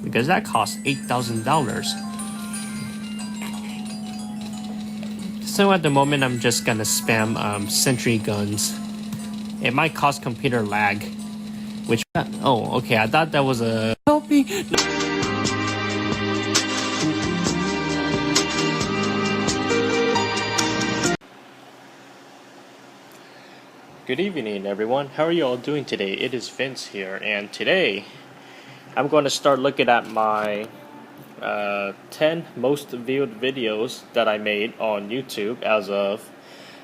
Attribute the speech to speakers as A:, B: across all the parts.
A: because that costs $8,000. So at the moment, I'm just gonna spam sentry guns. It might cause computer lag, which oh okay, I thought that was a help me. Good evening, everyone. How are you all doing today? It is Vince here, and today I'm going to start looking at my 10 most viewed videos that I made on YouTube as of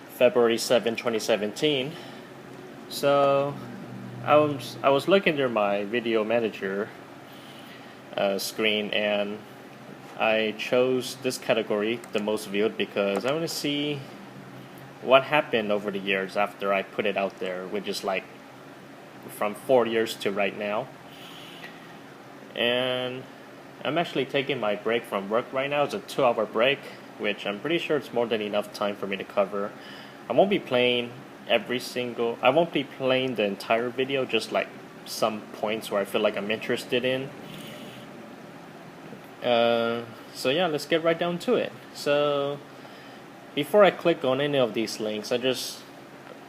A: February 7, 2017. So I was looking through my video manager screen, and I chose this category, the most viewed, because I want to see what happened over the years after I put it out there, which is like from 4 years to right now. And I'm actually taking my break from work right now. It's a 2-hour break, which I'm pretty sure it's more than enough time for me to cover. I won't be playing I won't be playing the entire video, just like some points where I feel like I'm interested in. So yeah, let's get right down to it. So before I click on any of these links, I just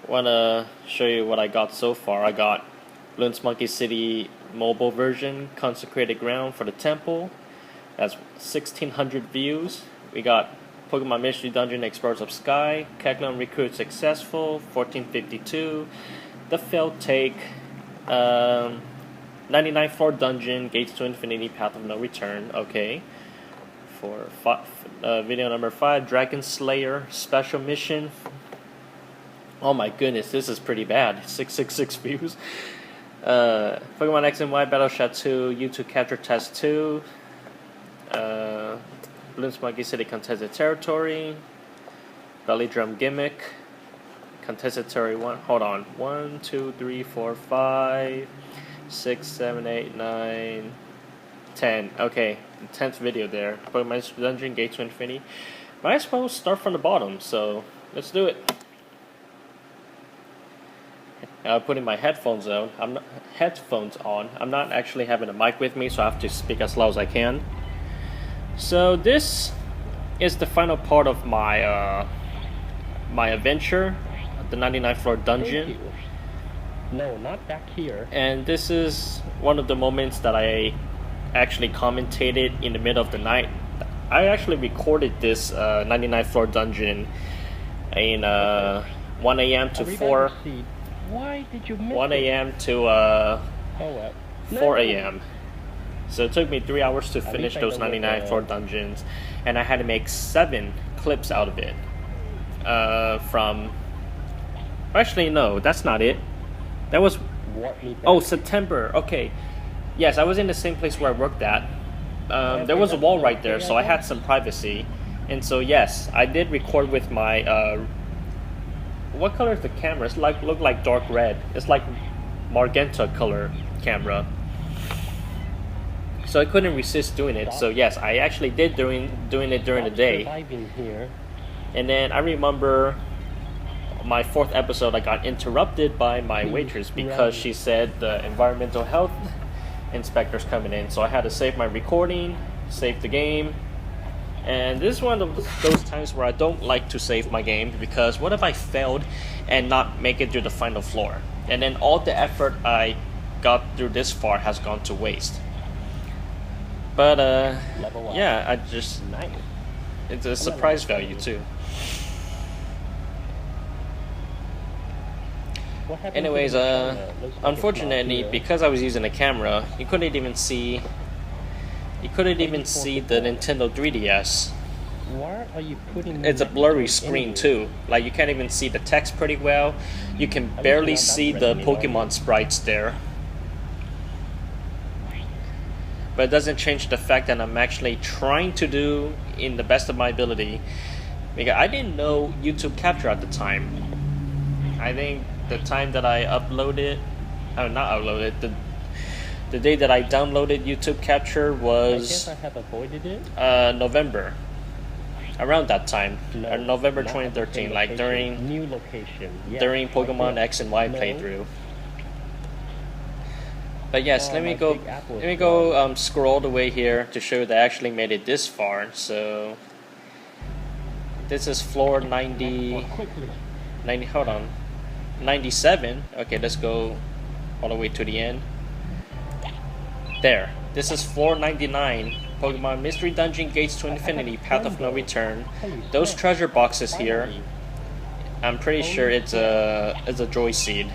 A: want to show you what I got so far. I got Bloons Monkey City mobile version, Consecrated Ground for the Temple. That's 1,600 views. We got Pokemon Mystery Dungeon Explorers of Sky, Kecleon Recruit Successful, 1452. The Failed Take, 99 Floor Dungeon, Gates to Infinity, Path of No Return. Okay. For video number 5, Dragon Slayer Special Mission. Oh my goodness, this is pretty bad. 666 views. Pokemon X and Y Battle Shot 2, YouTube Capture Test 2. Bloons Monkey City Contested Territory. Belly Drum Gimmick. Contested Territory 1. Hold on. 1, 2, 3, 4, 5, 6, 7, 8, 9, 10. Okay, the 10th video there. Pokemon Dungeon, Gates to Infinity. Might as well start from the bottom, so let's do it. Putting my headphones on. I'm not actually having a mic with me, so I have to speak as loud as I can. So this is the final part of my my adventure, the 99th floor dungeon.
B: No, not back here.
A: And this is one of the moments that I actually commentated in the middle of the night. I actually recorded this 99th floor dungeon in 1 a.m. to 4.
B: Why did you miss
A: 1 a.m. to 4 a.m. So it took me 3 hours to finish those 99 floor dungeons, and I had to make 7 clips out of it. Actually, no, that's not it. That was September. Okay, yes, I was in the same place where I worked at. There was a wall right there, so I had some privacy, and so yes, I did record with my. What color is the camera? It's look like dark red. It's like magenta color camera. So I couldn't resist doing it. So yes, I actually did doing it during the day. And then I remember my 4th episode, I got interrupted by my waitress because she said the environmental health inspector's coming in. So I had to save my recording, save the game. And this is one of those times where I don't like to save my game, because what if I failed and not make it through the final floor? And then all the effort I got through this far has gone to waste. But yeah, it's a surprise value too. Anyways, unfortunately, because I was using a camera, you couldn't even see the Nintendo 3DS.
B: Why are you putting?
A: It's a blurry screen too. Like, you can't even see the text pretty well. You can barely see the Pokemon sprites there. But it doesn't change the fact that I'm actually trying to do in the best of my ability. Because I didn't know YouTube Capture at the time. I think the time that I the day that I downloaded YouTube Capture was,
B: I guess I have avoided it.
A: November. Around that time, November 2013, like during
B: new location. Yeah,
A: during Pokemon X and Y playthrough. But yes,
B: Oh,
A: let me
B: my
A: go.
B: big apple
A: Let
B: is
A: me go
B: growing.
A: scroll all the way here to show that I actually made it this far. So this is floor
B: More
A: 90.
B: quickly.
A: 90. Hold on. 97. Okay, let's go all the way to the end. There. This is floor 99. Pokemon Mystery Dungeon Gates to Infinity, Path of No Return. Those treasure boxes here, I'm pretty sure it's a joy seed,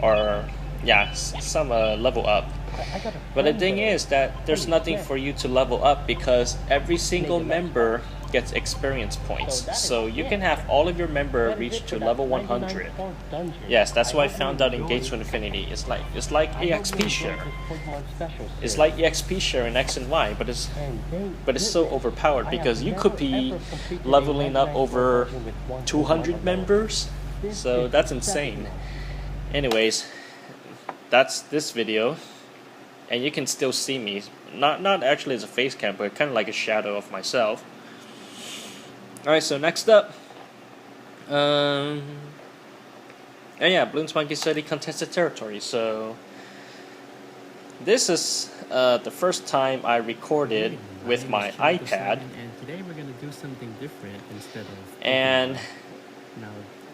A: or yeah, some level up.
B: I got a
A: But the
B: friend
A: thing
B: there.
A: is that there's
B: Holy
A: nothing
B: crap.
A: for you to level up because every single
B: Maybe next
A: member gets experience points.
B: So that is
A: So you
B: it.
A: can have all of your member
B: That is
A: reach
B: it
A: to
B: for that
A: level
B: 99
A: 100.
B: point dungeon.
A: Yes, that's what I
B: hope
A: found
B: you
A: out in Gates to
B: enjoyed-
A: Infinity. It's like
B: I
A: EXP
B: hope you
A: share.
B: enjoyed this Pokemon special
A: It's
B: series.
A: like EXP share in X and Y, but it's so
B: goodness,
A: overpowered
B: I
A: because
B: have
A: you could
B: never,
A: be
B: ever completed a
A: leveling up
B: red rank
A: over
B: dungeon with one Pokemon
A: 200
B: alone.
A: members.
B: This
A: So
B: is
A: that's
B: the
A: insane.
B: second
A: Anyways, that's this video, and you can still see me. Not actually as a face cam, but kind of like a shadow of myself. All right, so next up, oh yeah, Bloons Monkey City contested territory. So this is the first time I recorded with my iPad,
B: And today we're gonna do something different instead of.
A: and
B: Now,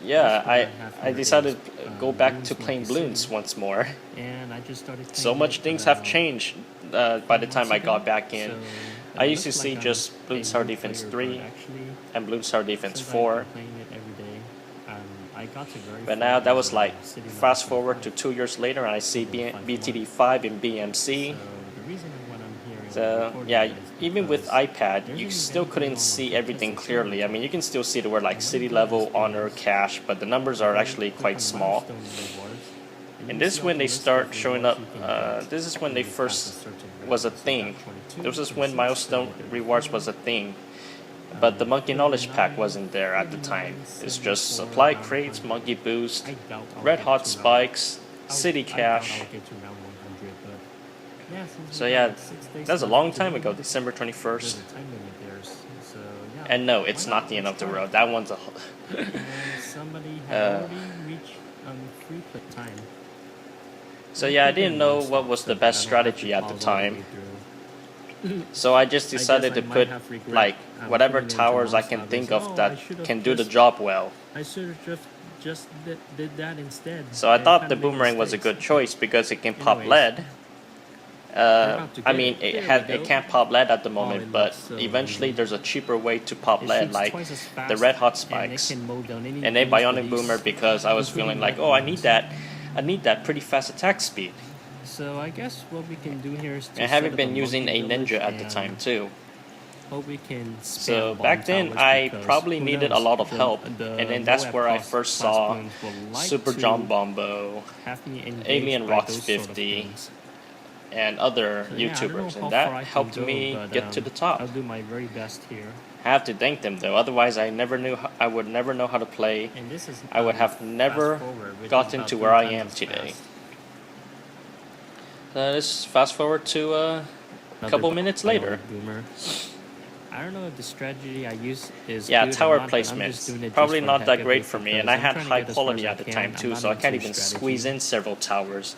A: yeah,
B: this one have
A: I
B: here
A: decided
B: is,
A: to go back
B: Bloons
A: to playing
B: Monkey
A: Bloons
B: City.
A: once more.
B: And I just started
A: So
B: playing
A: much
B: it
A: things have
B: about
A: changed by the
B: 5
A: time I
B: months
A: got
B: ago.
A: back in.
B: So,
A: I
B: it
A: used to
B: looks
A: see
B: like
A: just
B: I'm
A: Bloons
B: a
A: Tower
B: new
A: Defense
B: player,
A: 3
B: but actually,
A: and Bloons Tower Defense
B: since I've
A: 4.
B: been playing it every day, I got to very
A: But
B: far
A: now that
B: in
A: was
B: the
A: like
B: city level
A: fast forward to
B: 25.
A: 2 years later, and I see
B: Level 5
A: BTD
B: one.
A: 5 and BMC.
B: So the reason why I'm here and
A: So
B: recording
A: yeah,
B: it is
A: even with
B: because
A: iPad,
B: there's
A: you
B: an
A: still
B: event
A: couldn't
B: going on
A: see
B: on
A: everything
B: Contested
A: clearly. I mean, you can still see the word like
B: And what
A: city
B: you do at this
A: level,
B: point
A: honor,
B: is
A: cash, but the numbers
B: you
A: are
B: go
A: actually
B: click
A: quite
B: on
A: small.
B: milestone rewards, and
A: And
B: you
A: this
B: see
A: is
B: all
A: when
B: the
A: they
B: list
A: start
B: of
A: showing
B: rewards
A: up.
B: you can get
A: This is when they
B: when you pass a
A: first
B: certain
A: was a
B: level. So
A: thing.
B: you got 22,
A: This was when
B: 26,
A: milestone
B: 30,
A: rewards
B: 34,
A: was a thing. But the Monkey Knowledge Pack
B: 39,
A: wasn't there at the
B: 39,
A: time. It's
B: 74,
A: just supply
B: around
A: crates,
B: 100.
A: Monkey Boost,
B: I doubt I'll
A: Red
B: get
A: Hot
B: to round.
A: Spikes, City
B: I doubt
A: Cash.
B: I'll get to round 100, but yeah, since
A: So
B: we got
A: yeah,
B: like 6 days
A: that's a
B: left
A: long
B: to
A: time
B: go,
A: ago, December
B: there's
A: 21st.
B: a time limit there. So yeah.
A: And no,
B: why
A: it's not the end
B: Let's
A: of the
B: try it.
A: road. That one's a.
B: And somebody had
A: Uh,
B: already reached free play time.
A: So yeah, I didn't know what was the best strategy at the time. So I just decided to put like whatever towers I can think of that can do the job well.
B: I should have just did that instead.
A: So I
B: and
A: thought
B: kinda
A: the
B: made
A: boomerang was a
B: mistakes.
A: good choice because it can pop
B: Anyways,
A: lead.
B: about to
A: I
B: get
A: mean,
B: it. There we
A: it
B: go.
A: can't pop lead at the
B: Oh,
A: moment,
B: it
A: but
B: looks so
A: eventually
B: easy.
A: there's a cheaper way to pop
B: It
A: lead,
B: shoots
A: like
B: twice as
A: the
B: fast,
A: Red Hot
B: and it
A: Spikes.
B: can mow down any
A: And a
B: enemies
A: Bionic
B: with
A: Boomer
B: ease,
A: because I was
B: including
A: feeling like,
B: light
A: oh, I
B: bombs.
A: need that pretty fast attack speed.
B: So I guess what we can do here is to
A: And I
B: set
A: haven't
B: up
A: been using
B: monkey
A: a
B: village
A: ninja at the
B: and
A: time too.
B: hope we can
A: So
B: spam bomb
A: back then
B: towers
A: I
B: because
A: probably
B: who
A: needed a
B: knows,
A: lot of help,
B: the
A: and then that's
B: low
A: where I
B: class-
A: first
B: class
A: saw
B: Bloons will like
A: Super
B: to
A: John Bombo
B: have me engaged
A: Alien
B: by
A: Rocks
B: those sort of
A: 50,
B: things.
A: and other
B: So, yeah, I don't know
A: YouTubers,
B: how
A: and
B: far I
A: that
B: can
A: helped
B: go,
A: me
B: but,
A: get to the top.
B: I'll do my very best here.
A: I have to thank them though, otherwise I would never know how to play.
B: And this is
A: I would have never
B: fast forward, which is
A: gotten
B: about
A: to
B: 3
A: where I
B: times
A: am
B: as
A: today.
B: fast.
A: Let's fast forward to a
B: Another
A: couple minutes later.
B: Boomer. I don't know if the strategy I use is
A: Yeah,
B: good or
A: tower
B: not, but I'm just doing
A: placements
B: it
A: probably
B: just for
A: not
B: the
A: that
B: heck of
A: great
B: it
A: for me,
B: because
A: and I
B: I'm
A: had
B: trying to
A: high
B: get as far
A: quality
B: as
A: at the
B: I
A: time
B: can.
A: too,
B: I'm
A: so
B: not
A: I can't
B: into
A: even
B: strategy.
A: squeeze in several towers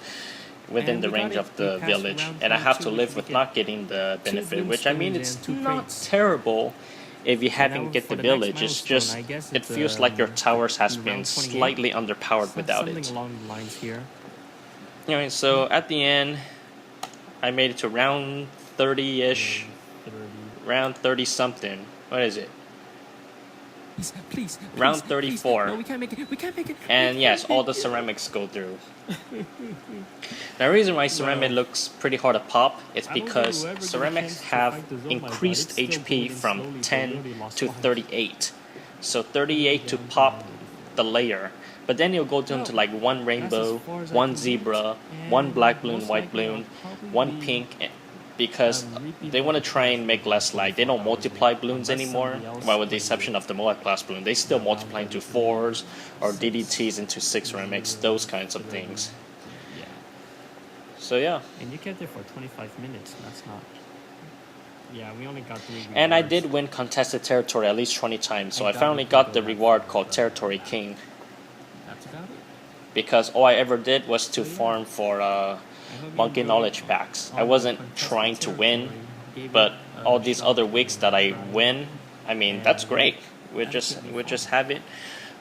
A: within
B: And
A: the
B: we got
A: range
B: it.
A: of
B: We
A: the
B: passed
A: village,
B: round
A: and I have to
B: 22,
A: live
B: we
A: with
B: get
A: not getting the benefit.
B: Bloons
A: Which I mean,
B: stones
A: it's
B: and 2
A: not
B: crates.
A: terrible if you
B: And
A: haven't
B: now
A: get
B: for
A: the
B: the next
A: village. It's
B: milestone,
A: just
B: I guess
A: it
B: it's,
A: feels like your towers has
B: round
A: been
B: 28.
A: slightly underpowered without
B: Something
A: it.
B: along the lines here.
A: Anyway, so at the end, I made it to round 30-ish,
B: 30.
A: round 30 something. What is it?
B: Please,
A: Round 34.
B: No, we can't make it. We can't make it.
A: And yes, all the ceramics go through. Now, the reason why ceramic
B: Well,
A: looks pretty hard to pop is
B: I don't think
A: because
B: whoever got a
A: ceramics
B: chance to
A: have
B: fight the Zombie, but
A: increased
B: it's still
A: HP
B: going
A: from
B: slowly, but
A: 10
B: really lost
A: to
B: lives.
A: 38. So 38 to pop the layer. But then you'll go down to like one rainbow,
B: as far as I
A: one
B: can get,
A: zebra,
B: and
A: one black balloon,
B: most
A: white
B: likely
A: balloon,
B: I'll probably
A: one
B: be,
A: pink, because
B: repeat
A: they want to
B: the
A: try and
B: class
A: make less lag. They don't
B: 24
A: multiply
B: hours
A: balloons
B: unless
A: anymore.
B: somebody else
A: Well, with the
B: plays
A: exception
B: it.
A: of the multi-class balloon, they still
B: Around
A: multiply into
B: 34,
A: 4s or
B: 6,
A: DDTs into 6 ceramics, those kinds of
B: 11.
A: things.
B: Yeah,
A: So yeah.
B: and you get there for 25 minutes. That's not. Yeah, we only got 3
A: And I
B: rewards.
A: did win contested territory at least 20 times, so
B: I
A: I
B: doubt
A: finally
B: we can
A: got
B: go
A: the
B: that
A: reward
B: far,
A: called
B: but-
A: Territory King.
B: That's about it.
A: because all I ever did was to farm for monkey knowledge packs. I wasn't trying to win, but all these other weeks that I win, I mean, that's great. We just have it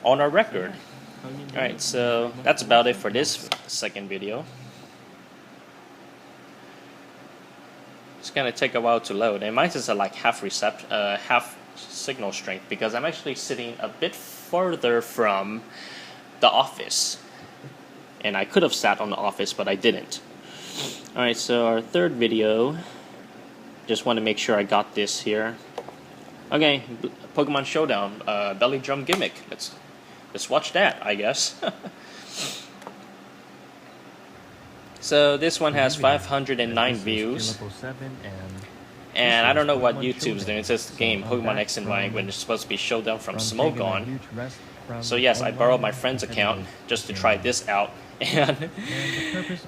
A: on our record. Alright, so that's about it for this second video. It's gonna take a while to load, and mine is at like half signal strength because I'm actually sitting a bit further from the office, and I could have sat on the office, but I didn't. Alright, so our third video, just want to make sure I got this here. Okay, Pokemon Showdown, belly drum gimmick. Let's watch that, I guess. So this one has 509 views. And I don't know what YouTube's doing. It says the game Pokemon X and Y when it's supposed to be Showdown from Smogon. So yes, I borrowed my friend's account just to try this out,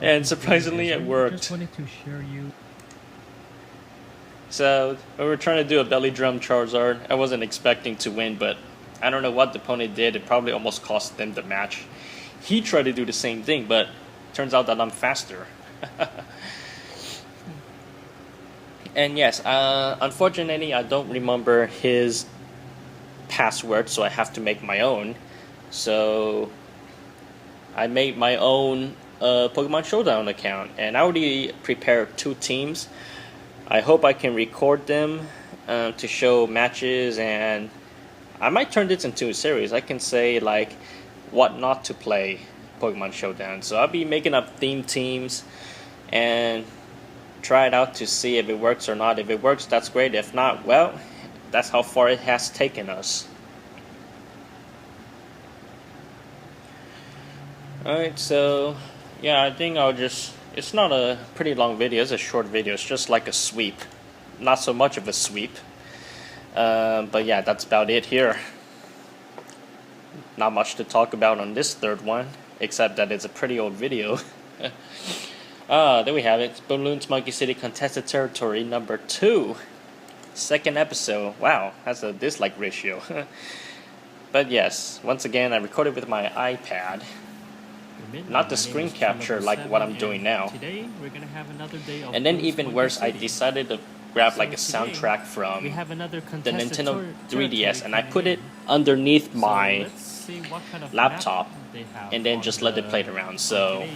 A: and surprisingly it worked. So we were trying to do a belly drum Charizard. I wasn't expecting to win, but I don't know what the opponent did. It probably almost cost them the match. He tried to do the same thing, but turns out that I'm faster. And yes, unfortunately, I don't remember his password, so I have to make my own. So I made my own Pokemon Showdown account, and I already prepared 2 teams. I hope I can record them to show matches, and I might turn this into a series. I can say like what not to play Pokemon Showdown. So I'll be making up theme teams and try it out to see if it works or not. If it works, that's great. If not, well, that's how far it has taken us. Alright, so yeah, I think I'll just, it's not a pretty long video, it's a short video, it's just like a sweep. Not so much of a sweep. But yeah, that's about it here. Not much to talk about on this third one, except that it's a pretty old video. There we have it. Bloons Monkey City Contested Territory number 2. Second episode. Wow, that's a dislike ratio. But yes, once again, I recorded with my iPad. Not the screen capture like what I'm doing now.
B: Today we're gonna have another day of
A: and then even worse, I decided to grab like a soundtrack from the Nintendo 3DS, and I put it underneath my laptop and then just let it play around. So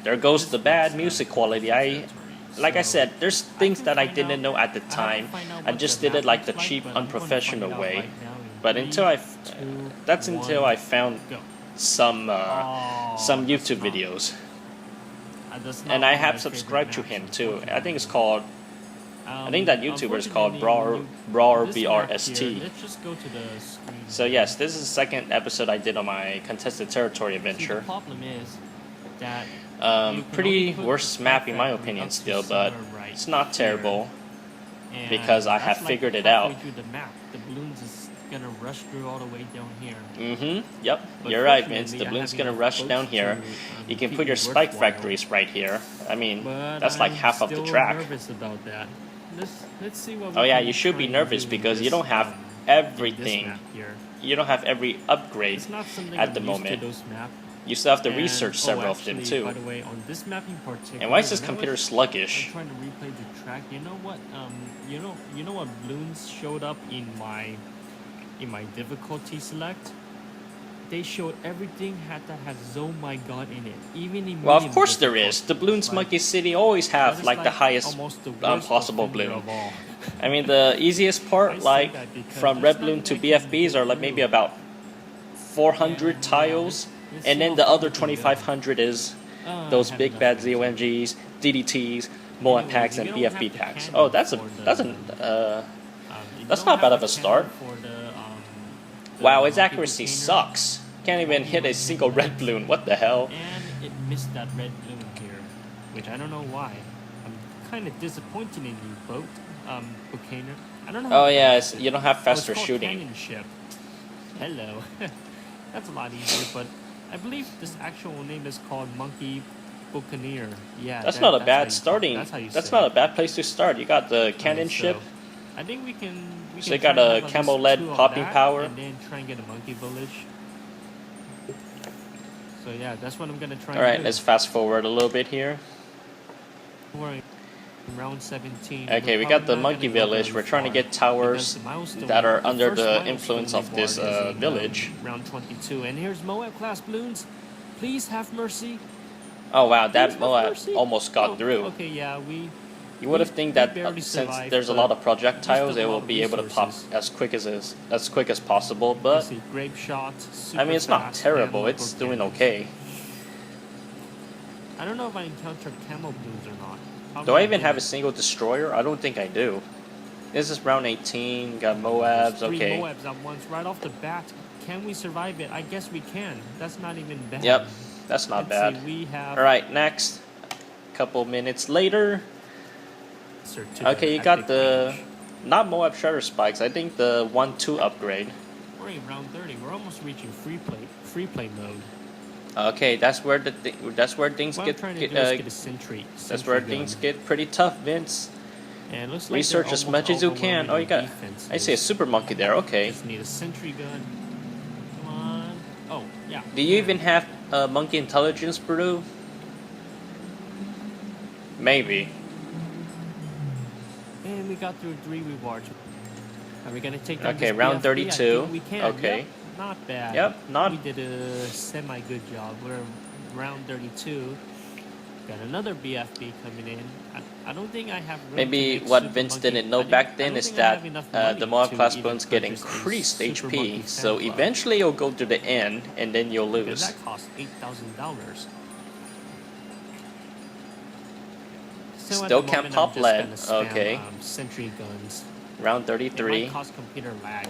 A: there goes the bad music quality. Like I said, there's things that I didn't know at the time. I just did it like the cheap, unprofessional way. But until I found some YouTube videos, and I have subscribed to him too. I think it's called, I think that YouTuber is called Brawler BRST. So yes, this is the second episode I did on my Contested Territory adventure. Pretty worst map in my opinion still, but it's not terrible because I have figured it out.
B: The Bloons is gonna rush through all the way down here.
A: Yep, you're right, Vince. The Bloons gonna rush down here. You can put your spike factories right here. I mean, that's like half of the track.
B: Nervous about that. Let's see what
A: oh yeah, you should be nervous because you don't have everything. You don't have every upgrade at the moment. You still have to research several of them too.
B: By the way, on this map in particular,
A: and why is this computer sluggish?
B: I'm trying to replay the track. You know what? You know what Bloons showed up in my difficulty select? They showed everything that has "Oh my God" in it, even in.
A: Well, of course there is. The Bloons Monkey City always have like the highest possible bloom. I mean, the easiest part, like from Red Bloom to BFBs, are like maybe about 400 tiles. And then the other 2,500 is those big bad ZOMGs, DDTs, Moab packs, and BFB packs. Oh, that's not bad of a start. Wow, its accuracy sucks. Can't even hit a single red balloon. What the hell?
B: And it missed that red balloon here, which I don't know why. I'm kind of disappointed in you, Pokémon. I don't know.
A: Oh yeah, you don't have faster shooting.
B: Hello. That's a lot easier, but I believe this actual name is called Monkey Buccaneer. Yeah,
A: that's not a bad starting. That's not a bad place to start. You got the cannon ship.
B: I think we can.
A: So you got a camo lead popping power.
B: And then try and get a monkey village. So yeah, that's what I'm gonna try.
A: Alright, let's fast forward a little bit here.
B: We're in round 17.
A: Okay, we got the monkey village. We're trying to get towers that are under the influence of this village.
B: Round 22. And here's Moab class Bloons. Please have mercy.
A: Oh wow, that
B: Please
A: Moab
B: have mercy.
A: almost got through.
B: Okay, yeah,
A: You would have think that since
B: survived,
A: there's a lot of projectiles, it will be able to pop
B: resources.
A: as quick as possible. But
B: See, grape shot,
A: I mean, it's not
B: fast,
A: terrible.
B: and
A: It's
B: local
A: doing
B: cannons.
A: okay.
B: I don't know if I encountered camel Bloons or not.
A: Do I even have a single destroyer? I don't think I do. This is round 18. Got Moabs.
B: Three
A: Okay.
B: Moabs at once, right off the bat. Can we survive it? I guess we can. That's not even bad.
A: Yep, that's not
B: Let's
A: bad.
B: see, we have
A: All right, next. Couple minutes later.
B: to
A: Okay, you got the not Moab Shredder Spikes. I think the 1-2 upgrade.
B: We're in round 30. We're almost reaching free play mode.
A: Okay, that's where that's where things
B: What
A: get,
B: I'm trying to do is get a sentry.
A: that's where things get pretty tough, Vince.
B: And it looks like
A: Research
B: they're
A: as much as you can.
B: almost
A: Oh, you got.
B: defenses.
A: I see a super monkey there. Okay.
B: Just need a sentry gun. Come on. Oh, yeah.
A: Do you even have monkey intelligence, Brew? Maybe.
B: And we got through 3 rewards. Are we gonna take down
A: Okay,
B: this
A: round
B: BFB?
A: 32.
B: I think we can.
A: Okay.
B: Yep, not bad.
A: Yep, not.
B: We did a semi-good job. We're round 32. Got another BFB coming in. I don't think I have room to
A: Maybe
B: make
A: what
B: Super
A: Vince
B: Monkey.
A: didn't know
B: I
A: back then
B: don't
A: is
B: think I have
A: that
B: enough money
A: the Moab
B: to
A: class
B: even
A: bones get
B: purchase a
A: increased
B: Super Monkey
A: HP,
B: fan
A: so
B: club.
A: eventually you'll go to the end and then you'll
B: Because
A: lose.
B: that costs $8,000. So at
A: Still
B: the
A: can't
B: moment,
A: pop
B: I'm just
A: lead.
B: gonna spam,
A: Okay.
B: Sentry guns.
A: Round
B: It
A: 33.
B: might cause computer lag.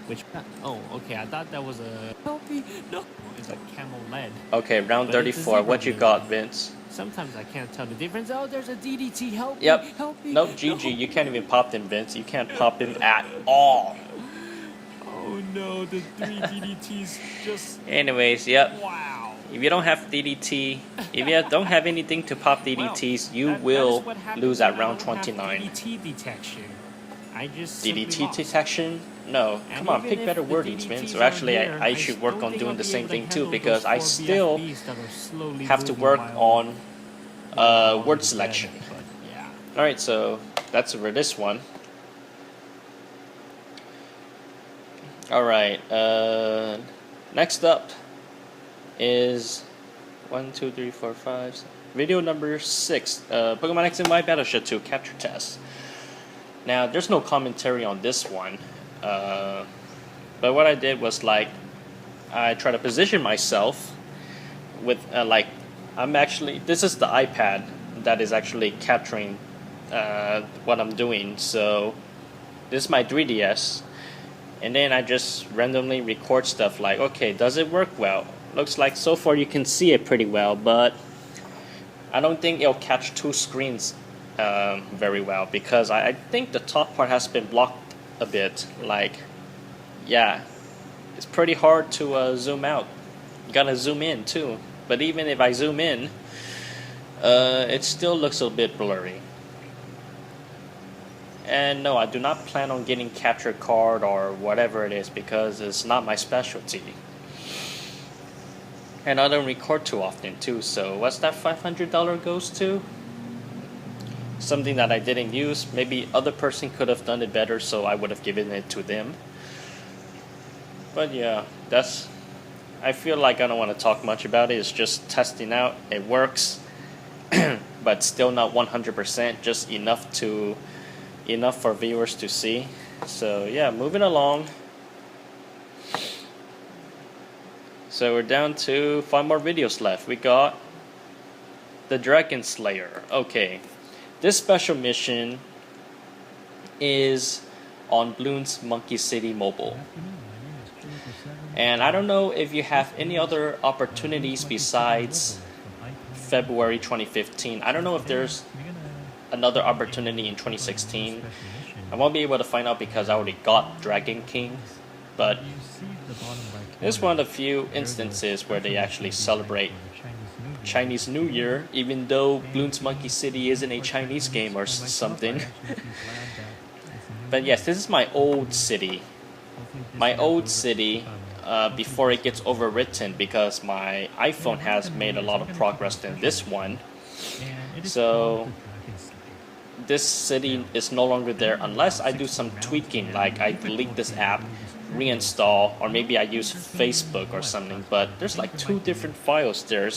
B: Which? Oh, okay. I thought that was a. Help me! No, it's a camel lead.
A: Okay, round
B: But it's a
A: 34. What you
B: zebra
A: got,
B: lead.
A: Vince?
B: Sometimes I can't tell the difference. Oh, there's a DDT. Help
A: Yep.
B: me! Help me!
A: Nope, GG. You can't even pop them, Vince. You can't pop them at all.
B: Oh no, the 3 DDTs just.
A: Anyways, yep.
B: Wow.
A: If you don't have DDT, if you don't have anything to pop DDTs, you
B: That
A: will
B: is what happens
A: lose
B: when
A: at
B: I
A: round
B: don't have
A: 29.
B: DDT detection. I just simply
A: DDT
B: lost.
A: detection? No,
B: And
A: come on,
B: even
A: pick
B: if
A: better
B: the
A: wordings, Vince.
B: DDTs
A: Or actually,
B: are here,
A: I should work
B: don't
A: on
B: think
A: doing
B: I'll
A: the
B: be
A: same
B: able to
A: thing too,
B: handle
A: because
B: those
A: I
B: 4
A: still
B: BFBs that are slowly
A: have to
B: moving
A: work
B: while
A: on
B: I'm
A: word
B: dead,
A: selection.
B: but yeah.
A: Alright, so that's for this one. Alright, next up is 1, 2, 3, 4, 5. Video number 6, Pokemon X and Y Battleship 2 Capture Test. Now, there's no commentary on this one, but what I did was like, I try to position myself with like, this is the iPad that is actually capturing what I'm doing. So this is my 3DS, and then I just randomly record stuff like, okay, does it work well? Looks like so far you can see it pretty well, but I don't think it'll catch 2 screens very well, because I think the top part has been blocked a bit. Like, yeah, it's pretty hard to zoom out. You gotta zoom in too, but even if I zoom in, it still looks a bit blurry. And no, I do not plan on getting capture card or whatever it is, because it's not my specialty. And I don't record too often too, so what's that $500 goes to? Something that I didn't use. Maybe other person could have done it better, so I would have given it to them. But yeah, I feel like I don't want to talk much about it. It's just testing out. It works, but still not 100%, just enough for viewers to see. So yeah, moving along. So we're down to 5 more videos left. We got the Dragon Slayer. Okay, this special mission is on Bloons Monkey City Mobile. And I don't know if you have any other opportunities besides February 2015. I don't know if there's another opportunity in 2016. I won't be able to find out because I already got Dragon King. But this is one of the few instances where they actually celebrate Chinese New Year, even though Bloons Monkey City isn't a Chinese game or something. But yes, this is my old city. My old city before it gets overwritten, because my iPhone has made a lot of progress than this one. So this city is no longer there unless I do some tweaking, like I delete this app, reinstall, or maybe I use Facebook or something. But there's like 2 different files there.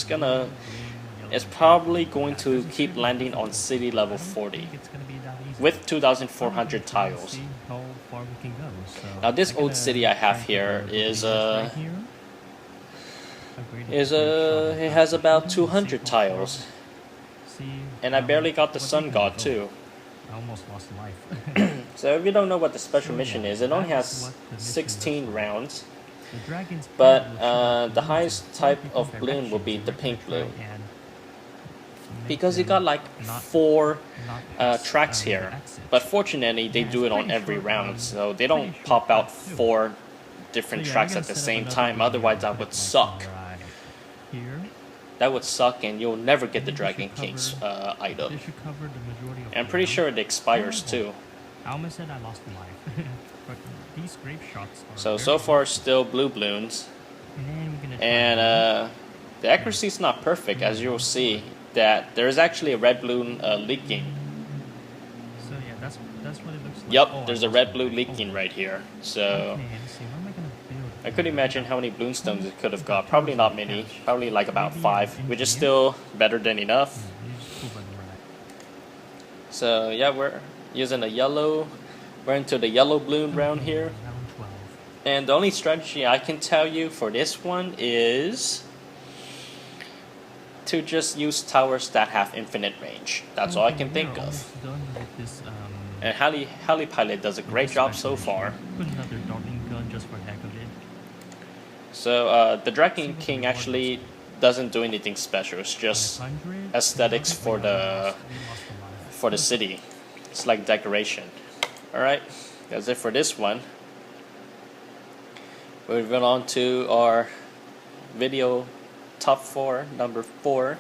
A: It's probably going to keep landing on city level 40 with 2,400 tiles. Now this old city I have here it has about 200 tiles, and I barely got the sun god too.
B: I almost lost life.
A: So if you don't know what the special mission is, it only has 16 rounds, but the highest type of balloon will be the pink blue, because you got like 4 tracks here. But fortunately they do it on every round, so they don't pop out 4 different tracks at the same time, otherwise that would suck. That would suck, and you'll never get the Dragon King's item. And I'm pretty sure it expires too.
B: I almost said I lost a life. But these grape shots are
A: So far still blue balloons. And the accuracy is not perfect, as you'll see that there is actually a red balloon leaking.
B: So yeah, that's what it looks like.
A: Yep, there's a red blue leaking right here. So I could imagine how many Bloonstones it could have got. Probably not many. Probably like about 5, which is still better than enough. So yeah, we're using a yellow. We're into the yellow balloon round here. And the only strategy I can tell you for this one is to just use towers that have infinite range. That's all I can think of. And Heli Pilot does a great job so far. So the Dragon King actually doesn't do anything special. It's just aesthetics for the city. It's like decoration. Alright, that's it for this one. Moving on to our video top 4, number 4.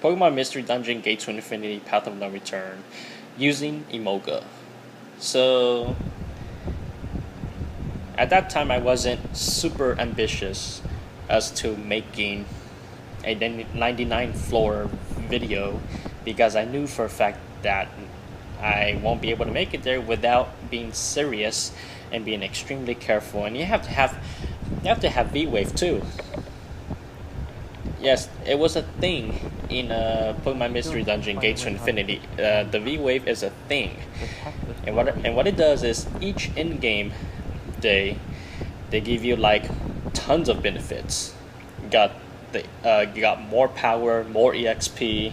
A: Pokemon Mystery Dungeon Gate to Infinity Path of No Return using Emoga. So at that time I wasn't super ambitious as to making a 99 floor video, because I knew for a fact that I won't be able to make it there without being serious and being extremely careful. And you have to have V-Wave too. Yes, it was a thing in Pokemon Mystery Dungeon Gate to Infinity. The V-Wave is a thing, and what it does is each in-game day they give you like tons of benefits. You got more power, more EXP,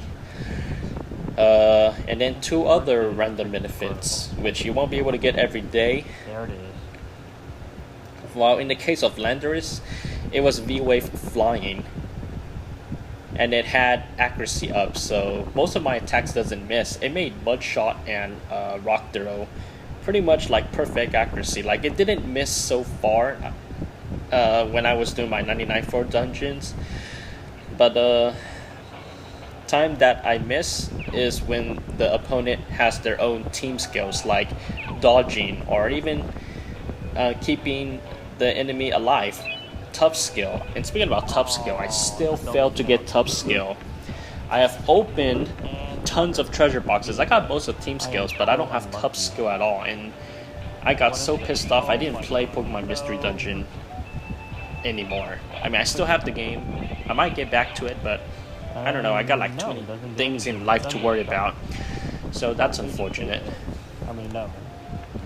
A: and then 2 other random benefits which you won't be able to get every day.
B: There it is.
A: While in the case of Landorus, it was V-Wave flying, and it had accuracy up, so most of my attacks doesn't miss. It made Mud Shot and Rock Throw pretty much like perfect accuracy. Like it didn't miss so far when I was doing my 99 floor dungeons, but time that I miss is when the opponent has their own team skills, like dodging or even keeping the enemy alive. Tough skill. And speaking about tough skill, I still failed to get tough skill. I have opened tons of treasure boxes. I got most of team skills, but I don't have tough skill at all. And I got so pissed off I didn't play Pokemon Mystery Dungeon anymore. I mean, I still have the game. I might get back to it, but I don't know. I got like too many things in life to worry about. So that's unfortunate.
B: I mean, no.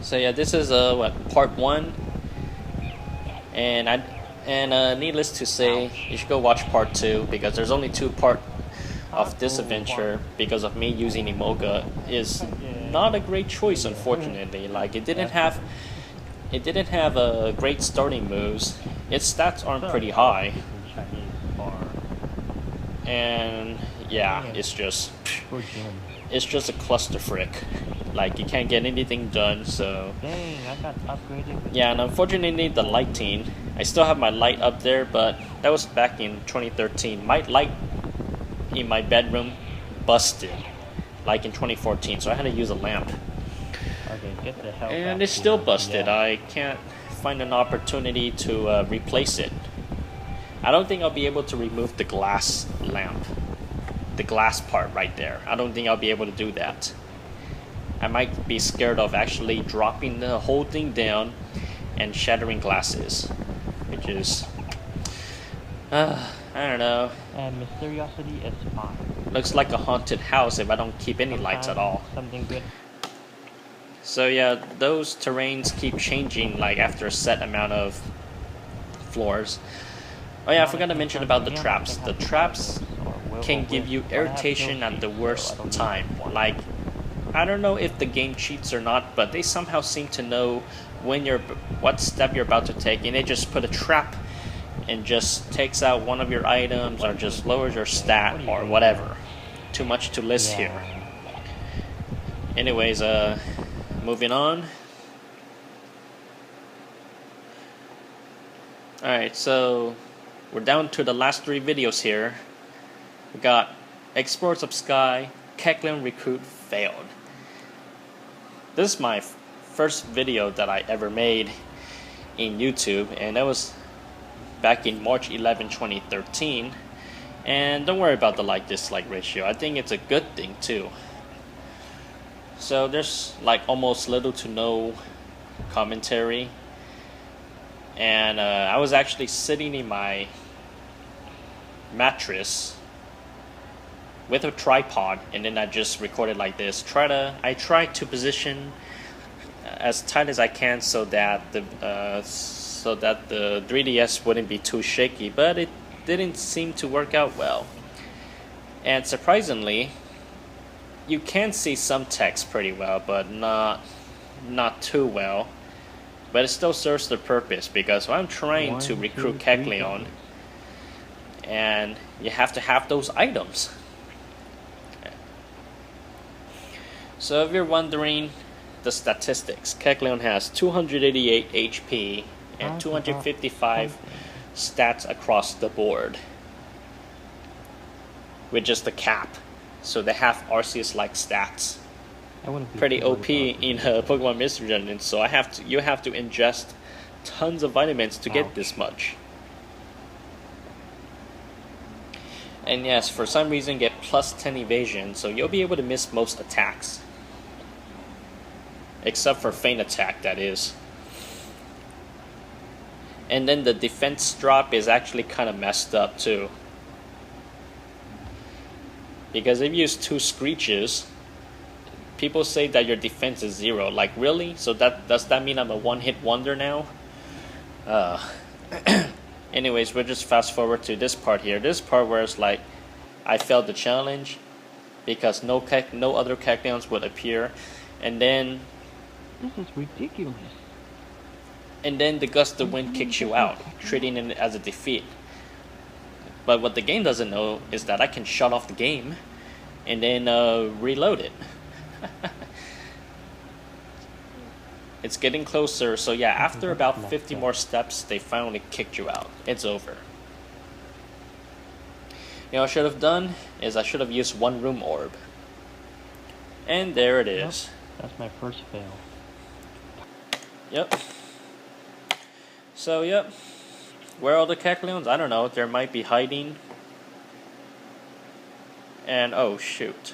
A: So yeah, this is part 1. And needless to say, you should go watch part 2, because there's only 2 parts of this adventure, because of me using Emoga is not a great choice, unfortunately. Like it didn't have great starting moves. Its stats aren't pretty high, and yeah, it's just a cluster frick. Like you can't get anything done. So yeah, and unfortunately the lighting, I still have my light up there, but that was back in 2013. My light in my bedroom busted like in 2014, so I had to use a lamp.
B: Okay, get the hell
A: and
B: back
A: it's still
B: here.
A: busted.
B: Yeah.
A: I can't find an opportunity to replace it. I don't think I'll be able to remove the glass lamp, the glass part right there. I don't think I'll be able to do that. I might be scared of actually dropping the whole thing down and shattering glasses, which is, I don't know.
B: And mysteriosity is fine.
A: Looks like a haunted house if I don't keep any lights at all.
B: Something good.
A: So yeah, those terrains keep changing like after a set amount of floors. Oh yeah, I forgot to mention about the traps. The traps can give you irritation at the worst time. Like, I don't know if the game cheats or not, but they somehow seem to know what step you're about to take, and they just put a trap and just takes out one of your items or just lowers your stat or whatever. Too much to list here. Anyways, moving on. Alright, so we're down to the last 3 videos here. We got Explorers of Sky, Kecleon Recruit failed. This is my first video that I ever made in YouTube, and that was back in March 11, 2013. And don't worry about the like-dislike ratio. I think it's a good thing too. So there's like almost little to no commentary. And I was actually sitting in my mattress with a tripod, and then I just recorded like this. I tried to position as tight as I can so that the 3DS wouldn't be too shaky, but it didn't seem to work out well. And surprisingly, you can see some text pretty well, but not too well. But it still serves the purpose, because I'm trying to recruit Kecleon, and you have to have those items. So if you're wondering the statistics, Kecleon has 288 HP and 255 stats across the board, with just the cap. So they have Arceus-like stats. Pretty OP in Pokemon Mystery Dungeon, so you have to ingest tons of vitamins to get this much. And yes, for some reason get plus 10 evasion, so you'll be able to miss most attacks. Except for feint attack, that is. And then the defense drop is actually kind of messed up too. Because if you use 2 Screeches, people say that your defense is 0. Like, really? So does that mean I'm a one-hit wonder now? Anyways, we'll just fast forward to this part here. This part where it's like, I failed the challenge because no other Kecleons would appear, and then
B: this is ridiculous.
A: And then the Gust of Wind kicks you out, treating it as a defeat. But what the game doesn't know is that I can shut off the game and then reload it. It's getting closer, so yeah, after about 50 more steps, they finally kicked you out. It's over. You know what I should have done is I should have used 1 room orb. And there it is.
B: That's my first fail.
A: Yep. So, yep. Where are all the Kecleons? I don't know. There might be hiding. And, oh, shoot.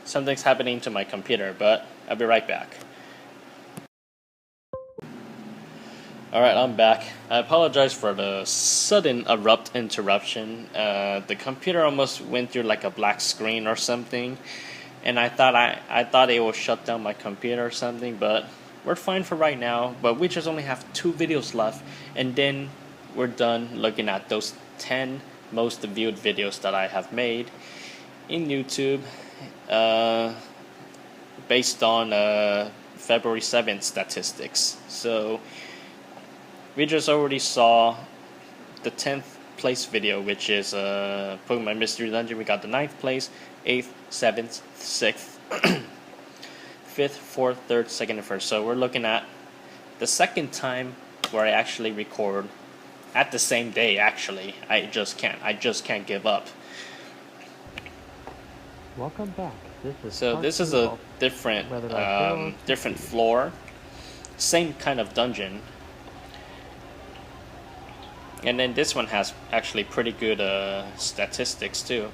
A: Something's happening to my computer, but I'll be right back. Alright, I'm back. I apologize for the sudden abrupt interruption. The computer almost went through like a black screen or something, and I thought it will shut down my computer or something, but we're fine for right now. But we just only have 2 videos left, and then we're done looking at those 10 most viewed videos that I have made in YouTube, based on February 7th statistics. So we just already saw the 10th place video, which is Pokemon Mystery Dungeon. We got the 9th place, 8th, 7th, 6th, 5th, 4th, 3rd, 2nd, and 1st. So we're looking at the second time where I actually record at the same day. Actually, I just can't give up.
B: Welcome back.
A: This is a different different floor. same kind of dungeon. And then this one has actually pretty good statistics too.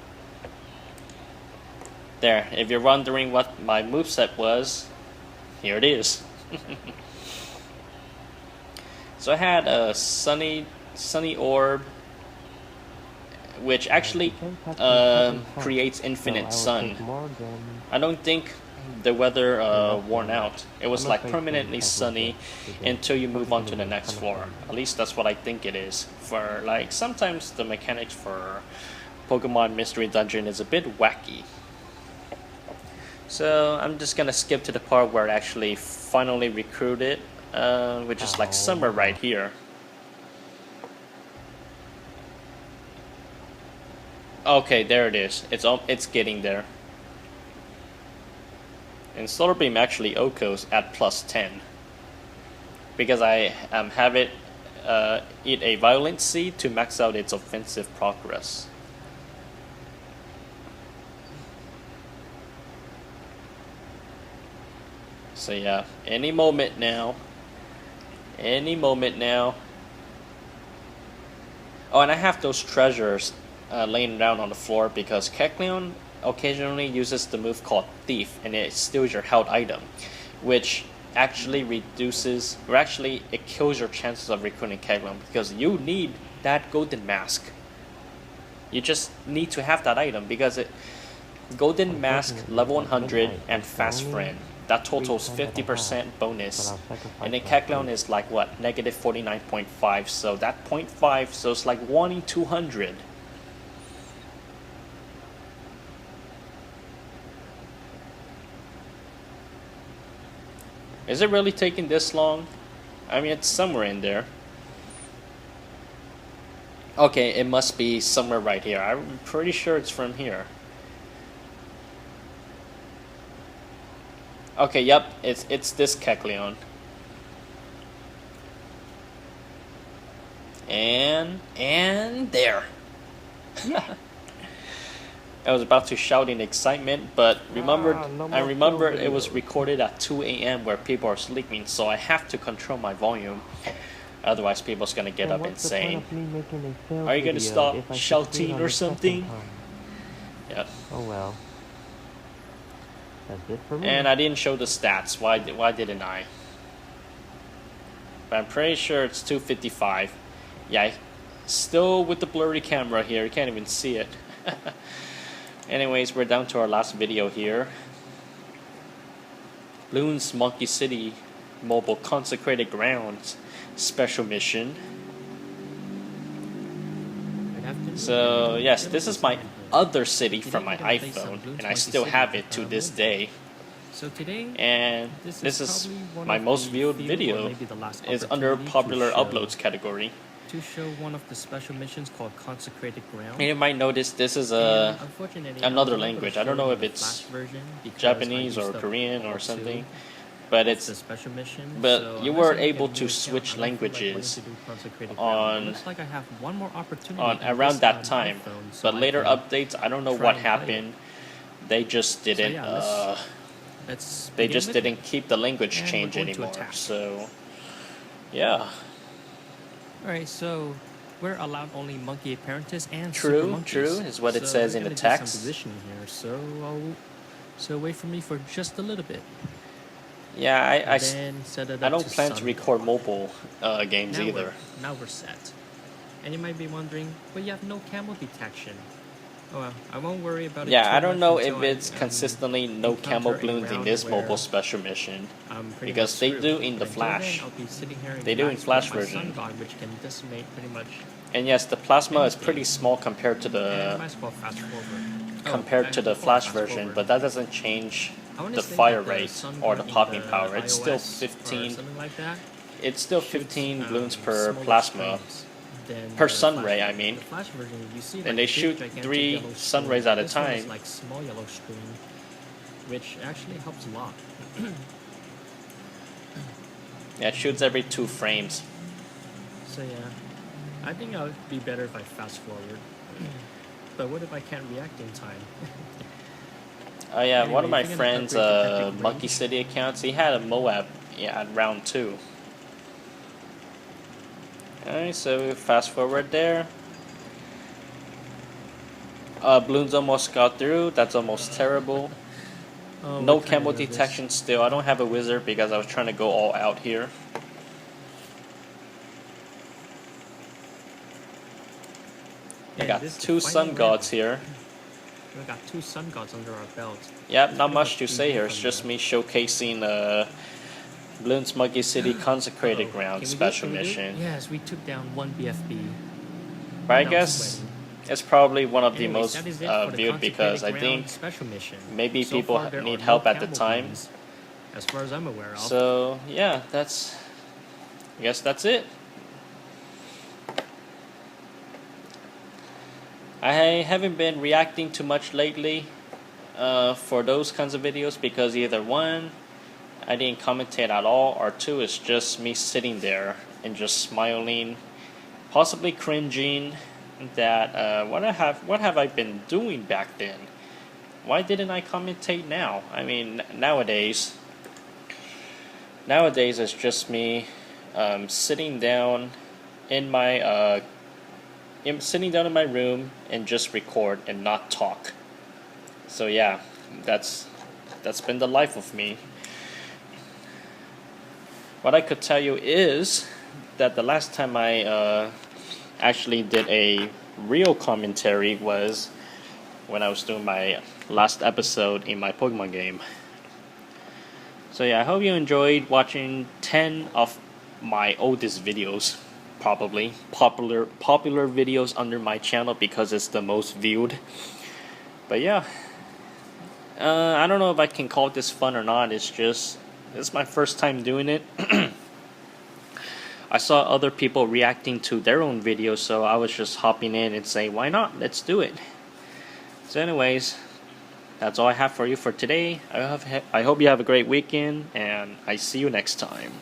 A: There, if you're wondering what my moveset was, here it is. So I had a sunny orb, which actually creates infinite sun. I don't think the weather worn out. It was like permanently sunny until you move on to the next floor. At least that's what I think it is. For like sometimes the mechanics for Pokemon Mystery Dungeon is a bit wacky. So I'm just gonna skip to the part where I actually finally recruited, which is like somewhere right here. Okay, there it is. It's getting there. And Solar Beam actually OHKOs at +10 because I have it eat a Violent Seed to max out its offensive progress. So yeah, any moment now. Oh, and I have those treasures laying down on the floor because Kecleon occasionally uses the move called Thief, and it steals your held item, which actually it kills your chances of recruiting Kecleon because you need that golden mask. You just need to have that item because golden mask, level 100, and fast friend. That totals 50% bonus, and then Kecleon is like what, negative 49.5, so that 0.5, so it's like 1 in 200. Is it really taking this long? I mean, it's somewhere in there. Okay, it must be somewhere right here. I'm pretty sure it's from here. Okay, yep, it's this Kecleon. And there. I was about to shout in excitement, but I remembered it was recorded at 2 a.m. where people are sleeping, so I have to control my volume. Otherwise, people's gonna get up insane. Are you gonna stop shouting or something? Yeah.
C: Oh well. That's it for me.
A: And I didn't show the stats. Why didn't I? But I'm pretty sure it's 255. Yeah, still with the blurry camera here. You can't even see it. Anyways, we're down to our last video here. Bloons Monkey City Mobile Consecrated Grounds Special Mission. So yes, this is my other city from my iPhone, and I still have it to this day.
B: So today,
A: and this is my most viewed video. It's under popular uploads category.
B: To show one of the special missions called Consecrated Ground.
A: And you might notice this is another language. I don't know if it's Japanese or Korean or something, but it's
B: a special mission.
A: But you were able to switch languages on around that time. But later updates, I don't know what happened. They just didn't. They just didn't keep the language change anymore. So, yeah.
B: Alright, so we're allowed only monkey appearances and
A: true,
B: super monkeys.
A: True is what it says in the text.
B: Some position here, so wait for me for just a little bit.
A: Yeah, I don't plan to record mobile games either.
B: Now we're set. And you might be wondering, but you have no camo detection. Oh well, I won't worry about it.
A: Yeah, I don't know if it's consistently no camo Bloons in this mobile special mission, because they do in the Flash. They do in Flash version.
B: Which can decimate pretty much.
A: And yes, the plasma is pretty small compared to the Flash version, but that doesn't change the fire rate or the popping power. It's still 15. It's still 15 Bloons per plasma. Per sun ray, I mean. And they shoot 3 sun rays at a time.
B: Like small yellow screen, which actually helps a lot.
A: Yeah, it shoots every 2 frames.
B: So yeah, I think it would be better if I fast forward. But what if I can't react in time?
A: Oh yeah, one of my friends' Monkey City accounts, he had a Moab yeah, at round 2. Alright, so fast forward there. Bloons almost got through. That's almost terrible.
B: Oh,
A: No
B: what kind
A: camo
B: of this?
A: detection still. I don't have a wizard because I was trying to go all out here. I got
B: This is the
A: 2
B: final
A: sun
B: round.
A: gods here.
B: We got 2 sun gods under our belt.
A: Yep, not
B: Pretty
A: much
B: much
A: to say
B: easy
A: here. It's
B: from
A: just
B: there.
A: me showcasing Bloons Muggy City Consecrated
B: Uh-oh.
A: Ground
B: Can we do it?
A: special
B: Can we do it?
A: mission.
B: Yes, we took down 1 BFB.
A: But I
B: Without
A: guess
B: sweating.
A: it's probably one of the
B: Anyways,
A: most
B: that is it for the
A: viewed because I
B: Consecrated
A: think
B: Ground special mission.
A: maybe
B: So
A: people
B: far, there
A: need
B: are
A: help
B: no
A: at the
B: camo
A: time.
B: Bloons, as far as I'm aware of.
A: So yeah, I guess that's it. I haven't been reacting too much lately for those kinds of videos because either 1, I didn't commentate at all, or 2, it's just me sitting there and just smiling, possibly cringing that what have I been doing back then? Why didn't I commentate now? I mean, nowadays it's just me sitting down in my room and just record and not talk. So yeah, that's been the life of me. What I could tell you is that the last time I actually did a real commentary was when I was doing my last episode in my Pokemon game. So yeah, I hope you enjoyed watching 10 of my oldest videos, probably popular videos under my channel because it's the most viewed. But yeah, I don't know if I can call this fun or not. It's my first time doing it. I saw other people reacting to their own videos, so I was just hopping in and saying, why not? Let's do it. So anyways, that's all I have for you for today. I hope you have a great weekend, and I see you next time.